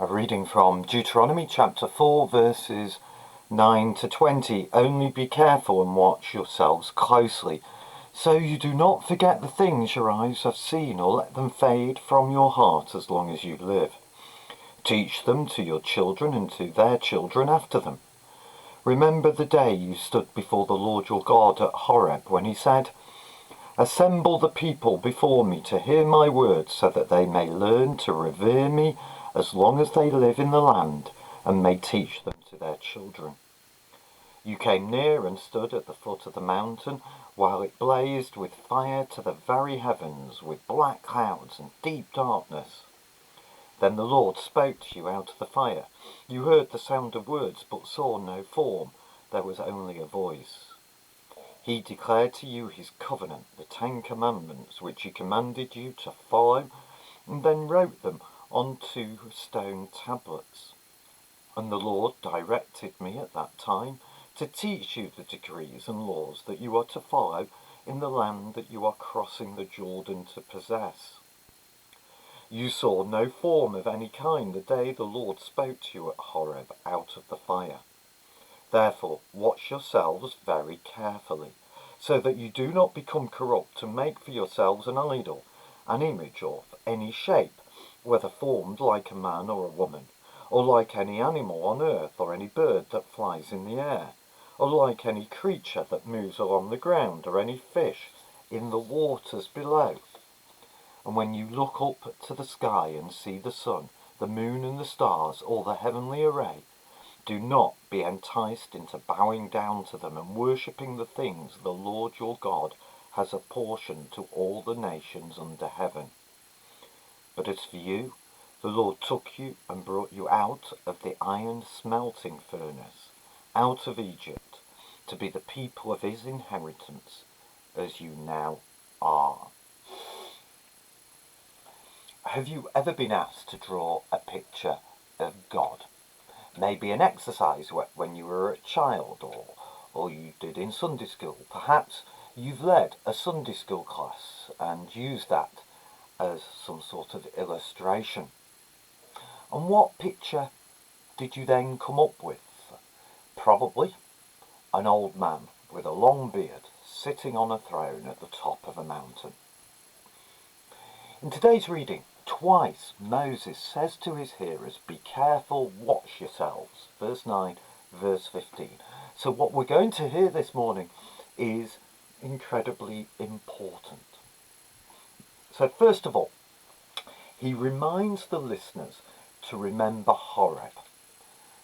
A reading from Deuteronomy chapter 4 verses 9 to 20. Only be careful and watch yourselves closely, so you do not forget the things your eyes have seen, or let them fade from your heart as long as you live. Teach them to your children and to their children after them. Remember the day you stood before the Lord your God at Horeb, when he said, "Assemble the people before me to hear my words, so that they may learn to revere me as long as they live in the land, and may teach them to their children." You came near and stood at the foot of the mountain, while it blazed with fire to the very heavens, with black clouds and deep darkness. Then the Lord spoke to you out of the fire. You heard the sound of words, but saw no form. There was only a voice. He declared to you his covenant, the 10 Commandments, which he commanded you to follow, and then wrote them on 2 stone tablets. And the Lord directed me at that time to teach you the decrees and laws that you are to follow in the land that you are crossing the Jordan to possess. You saw no form of any kind the day the Lord spoke to you at Horeb out of the fire. Therefore, watch yourselves very carefully, so that you do not become corrupt and make for yourselves an idol, an image of any shape, whether formed like a man or a woman, or like any animal on earth, or any bird that flies in the air, or like any creature that moves along the ground, or any fish in the waters below. And when you look up to the sky and see the sun, the moon and the stars, all the heavenly array, do not be enticed into bowing down to them and worshipping the things the Lord your God has apportioned to all the nations under heaven. But as for you, the Lord took you and brought you out of the iron smelting furnace, out of Egypt, to be the people of his inheritance, as you now are. Have you ever been asked to draw a picture of God? Maybe an exercise when you were a child, or you did in Sunday school. Perhaps you've led a Sunday school class and used that as some sort of illustration. And what picture did you then come up with? Probably an old man with a long beard sitting on a throne at the top of a mountain. In today's reading, twice Moses says to his hearers, "Be careful, watch yourselves." Verse 9, verse 15. So what we're going to hear this morning is incredibly important. So first of all, he reminds the listeners to remember Horeb.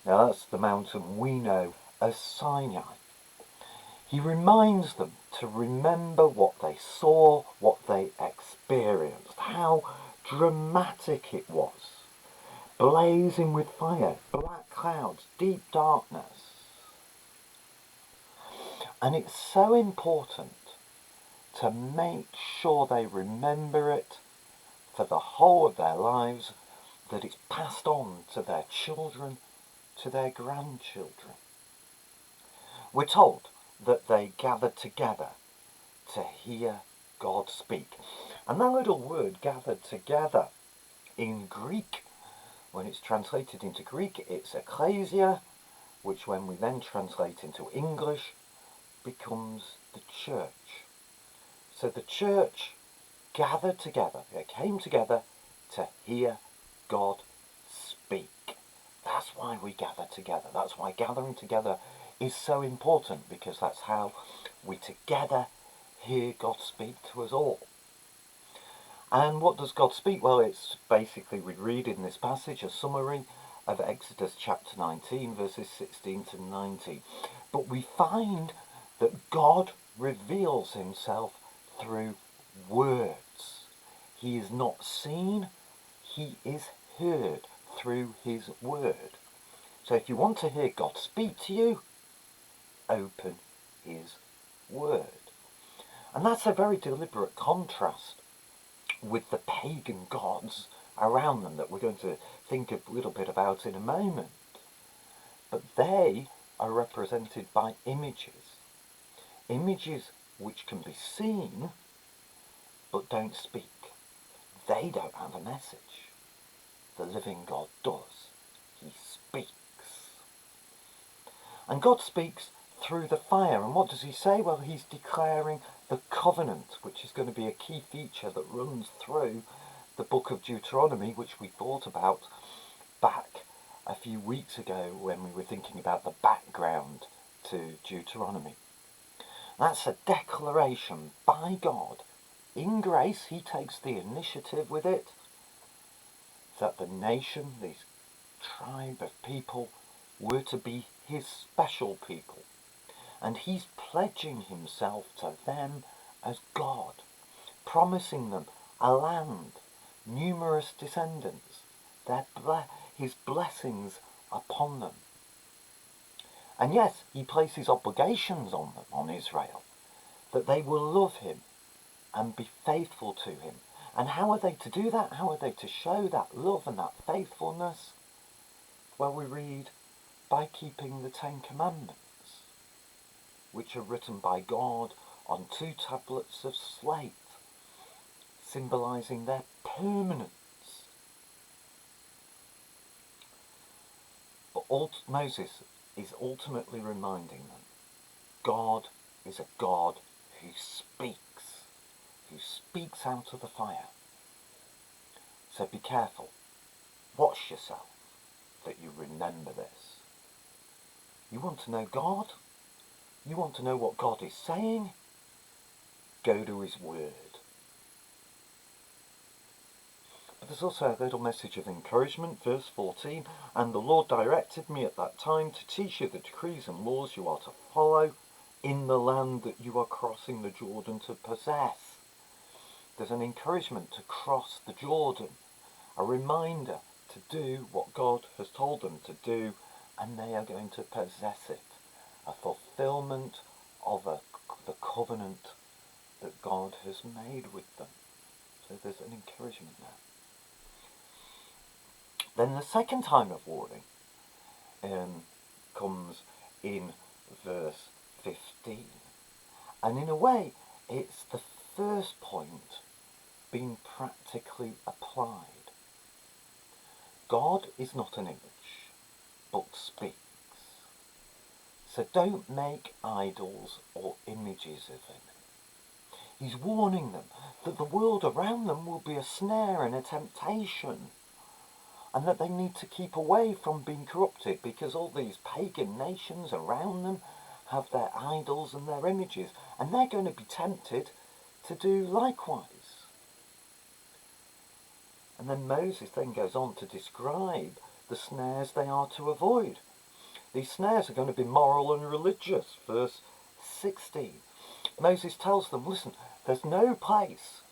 Now that's the mountain we know as Sinai. He reminds them to remember what they saw, what they experienced, how dramatic it was. Blazing with fire, black clouds, deep darkness. And it's so important to make sure they remember it for the whole of their lives, that it's passed on to their children, to their grandchildren. We're told that they gathered together to hear God speak. And that little word, gathered together, in Greek, when it's translated into Greek, it's ecclesia, which when we then translate into English, becomes the church. So the church gathered together, they came together to hear God speak. That's why we gather together. That's why gathering together is so important, because that's how we together hear God speak to us all. And what does God speak? Well, it's basically, we read in this passage a summary of Exodus chapter 19, verses 16 to 19. But we find that God reveals himself through words. He is not seen, he is heard through his word. So if you want to hear God speak to you, open his word. And that's a very deliberate contrast with the pagan gods around them that we're going to think a little bit about in a moment. But they are represented by images. Images which can be seen but don't speak. They don't have a message. The the living God does. He speaks. And God speaks through the fire. And what does he say? Well, he's declaring the covenant, which is going to be a key feature that runs through the book of Deuteronomy, which we thought about back a few weeks ago when we were thinking about the background to Deuteronomy. That's a declaration by God. In grace, he takes the initiative with it, that the nation, this tribe of people, were to be his special people. And he's pledging himself to them as God, promising them a land, numerous descendants, his blessings upon them. And yes, he places obligations on them, on Israel, that they will love him and be faithful to him. And how are they to do that? How are they to show that love and that faithfulness? Well, we read by keeping the Ten Commandments, which are written by God on 2 tablets of slate, symbolising their permanence. But Moses is ultimately reminding them, God is a God who speaks out of the fire. So be careful. Watch yourself that you remember this. You want to know God? You want to know what God is saying? Go to his word. But there's also a little message of encouragement, verse 14. And the Lord directed me at that time to teach you the decrees and laws you are to follow in the land that you are crossing the Jordan to possess. There's an encouragement to cross the Jordan, a reminder to do what God has told them to do, and they are going to possess it. A fulfillment of the covenant that God has made with them. So there's an encouragement there. Then the second time of warning comes in verse 15. And in a way, it's the first point being practically applied. God is not an image, but speaks. So don't make idols or images of him. He's warning them that the world around them will be a snare and a temptation, and that they need to keep away from being corrupted, because all these pagan nations around them have their idols and their images, and they're going to be tempted to do likewise. And then Moses then goes on to describe the snares they are to avoid. These snares are going to be moral and religious. Verse 16. Moses tells them, listen, there's no place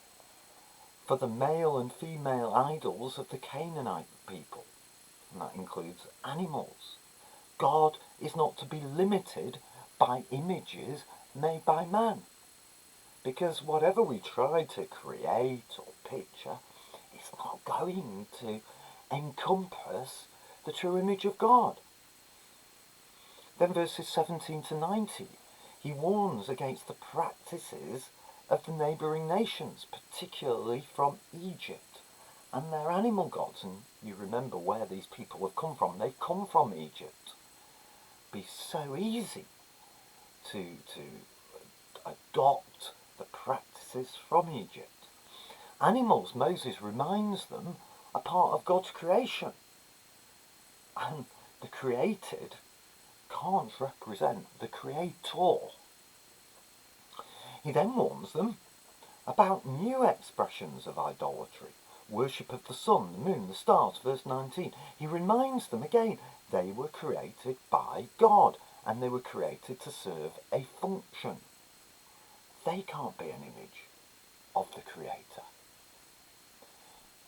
for the male and female idols of the Canaanite people. And that includes animals. God is not to be limited by images made by man. Because whatever we try to create or picture, it's not going to encompass the true image of God. Then verses 17 to 19, he warns against the practices of the neighbouring nations, particularly from Egypt and their animal gods. And you remember where these people have come from. They've come from Egypt. It'd be so easy to adopt the practices from Egypt. Animals, Moses reminds them, are part of God's creation. And the created can't represent the creator. He then warns them about new expressions of idolatry, worship of the sun, the moon, the stars, verse 19. He reminds them again, they were created by God, and they were created to serve a function. They can't be an image of the Creator.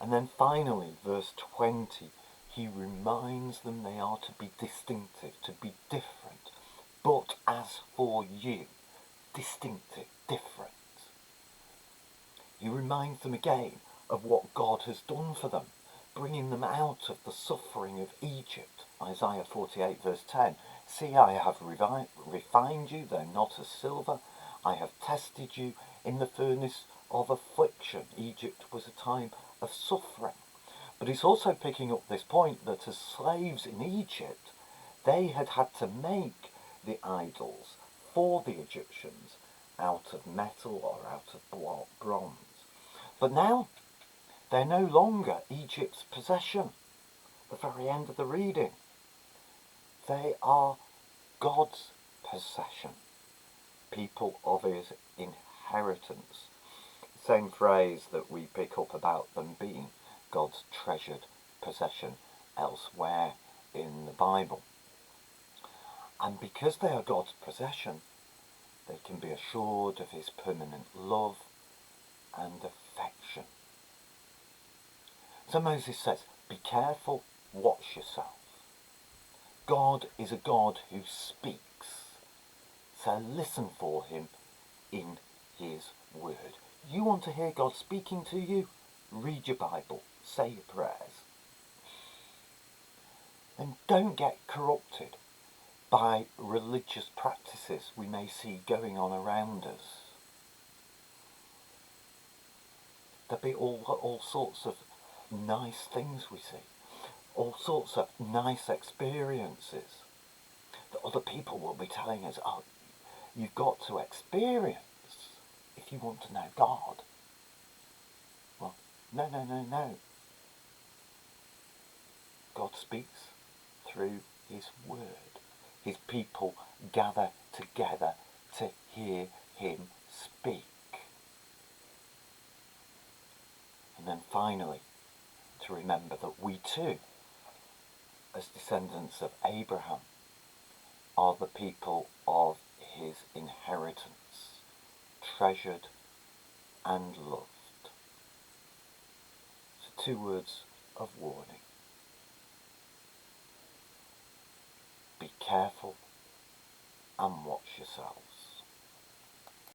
And then finally, verse 20, he reminds them they are to be distinctive, to be different. But as for you, distinctive, different. He reminds them again of what God has done for them, bringing them out of the suffering of Egypt. Isaiah 48 verse 10. See, I have refined you, though not as silver. I have tested you in the furnace of affliction. Egypt was a time of suffering. But it's also picking up this point that as slaves in Egypt, they had had to make the idols for the Egyptians out of metal or out of bronze. But now they're no longer Egypt's possession. The very end of the reading. They are God's possession, people of his inheritance. Same phrase that we pick up about them being God's treasured possession elsewhere in the Bible. And because they are God's possession, they can be assured of his permanent love and affection. So Moses says, be careful, watch yourself. God is a God who speaks, so listen for him in his word. You want to hear God speaking to you? Read your Bible, say your prayers. And don't get corrupted by religious practices we may see going on around us. There'll be all sorts of nice things we see, all sorts of nice experiences that other people will be telling us, oh, you've got to experience if you want to know God. Well, no. God speaks through his word. His people gather together to hear him speak. And then finally, to remember that we too, as descendants of Abraham, are the people of his inheritance, treasured and loved. So 2 words of warning. Be careful and watch yourselves.